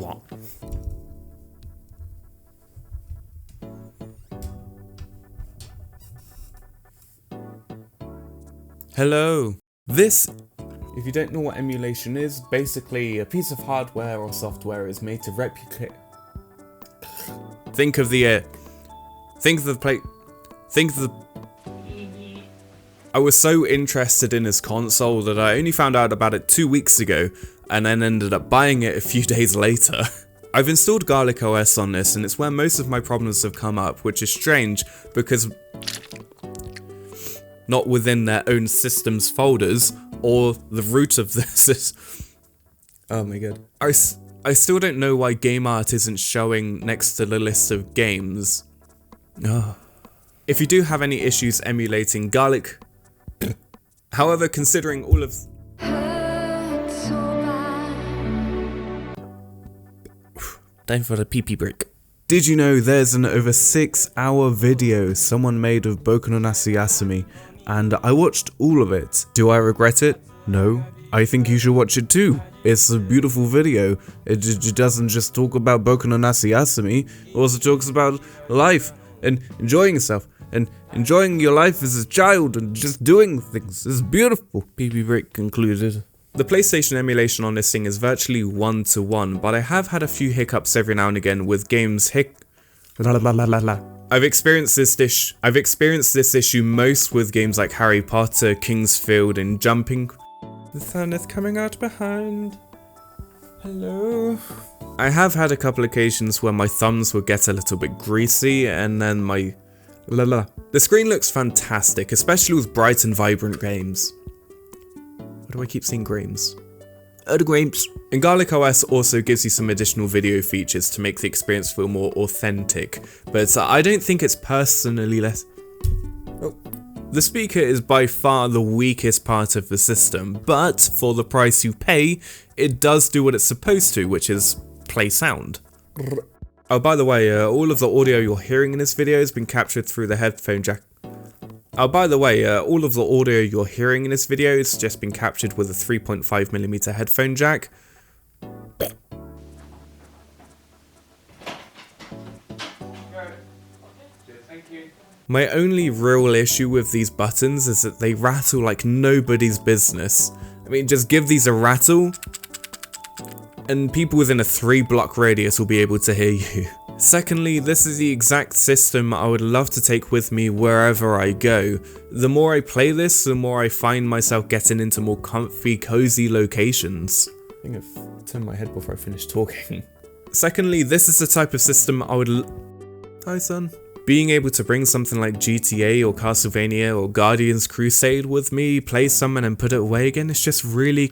What? Hello. This, if you don't know what emulation is, basically a piece of hardware or software is made to replicate. Think of the I was so interested in his console that I only found out about it 2 weeks ago, and then ended up buying it a few days later. I've installed Garlic OS on this, and it's where most of my problems have come up, which is strange, because not within their own system's folders, or the root of this. Oh my god. I still don't know why game art isn't showing next to the list of games. Oh. If you do have any issues emulating Garlic, however, considering all of... Time for the pee-pee break. Did you know there's an over 6-hour video someone made of Boku no Yasumi, and I watched all of it. Do I regret it? No. I think you should watch it too. It's a beautiful video. It doesn't just talk about Boku no Yasumi, it also talks about life and enjoying yourself and enjoying your life as a child and just doing things. It's beautiful. PP break concluded. The PlayStation emulation on this thing is virtually 1-to-1, but I have had a few hiccups every now and again with games I've experienced this issue most with games like Harry Potter, King's Field, and Jumping. The sun is coming out behind. Hello. I have had a couple occasions where my thumbs would get a little bit greasy, and then my The screen looks fantastic, especially with bright and vibrant games. Why do I keep saying games? The games. And Garlic OS also gives you some additional video features to make the experience feel more authentic, but I don't think it's personally less... Oh. The speaker is by far the weakest part of the system, but for the price you pay, it does do what it's supposed to, which is play sound. Oh, by the way, all of the audio you're hearing in this video has been captured through the headphone jack. Oh, by the way, all of the audio you're hearing in this video has just been captured with a 3.5mm headphone jack. My only real issue with these buttons is that they rattle like nobody's business. I mean, just give these a rattle, and people within a 3-block radius will be able to hear you. Secondly, this is the exact system I would love to take with me wherever I go. The more I play this, the more I find myself getting into more comfy, cozy locations. I think I've turned my head before I finish talking. Secondly, this is the type of system I would Hi son. Being able to bring something like GTA or Castlevania or Guardians Crusade with me, play some and then put it away again, it's just really...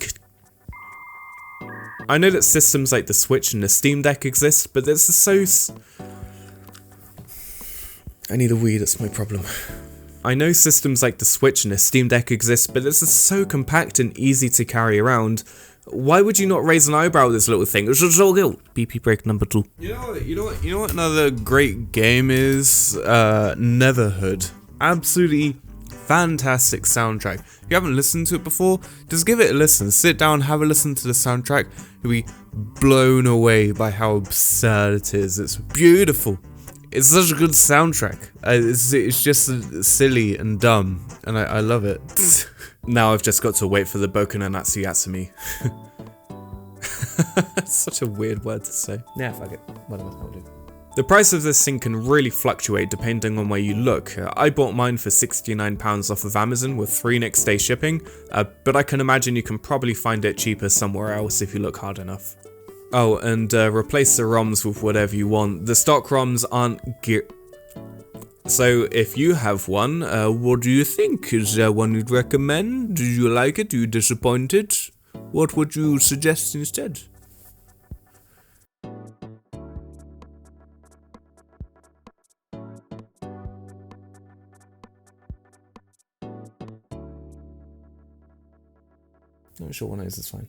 I know that systems like the Switch and the Steam Deck exist, but this is so... I need a weed, that's my problem. I know systems like the Switch and the Steam Deck exist, but this is so compact and easy to carry around. Why would you not raise an eyebrow at this little thing? It's just so good. BP break number 2. You know what another great game is? Neverhood. Absolutely fantastic soundtrack. If you haven't listened to it before, just give it a listen. Sit down, have a listen to the soundtrack. You'll be blown away by how absurd it is. It's beautiful. It's such a good soundtrack. It's just silly and dumb, and I love it. Now I've just got to wait for the Boku no Yasumi. Such a weird word to say. Yeah, fuck it. Whatever, I'll do. The price of this thing can really fluctuate depending on where you look. I bought mine for £69 off of Amazon with 3 next day shipping, but I can imagine you can probably find it cheaper somewhere else if you look hard enough. Oh, and replace the ROMs with whatever you want. The stock ROMs aren't So if you have one, what do you think? Is there one you'd recommend? Did you like it? Are you disappointed? What would you suggest instead? No, sure one is fine.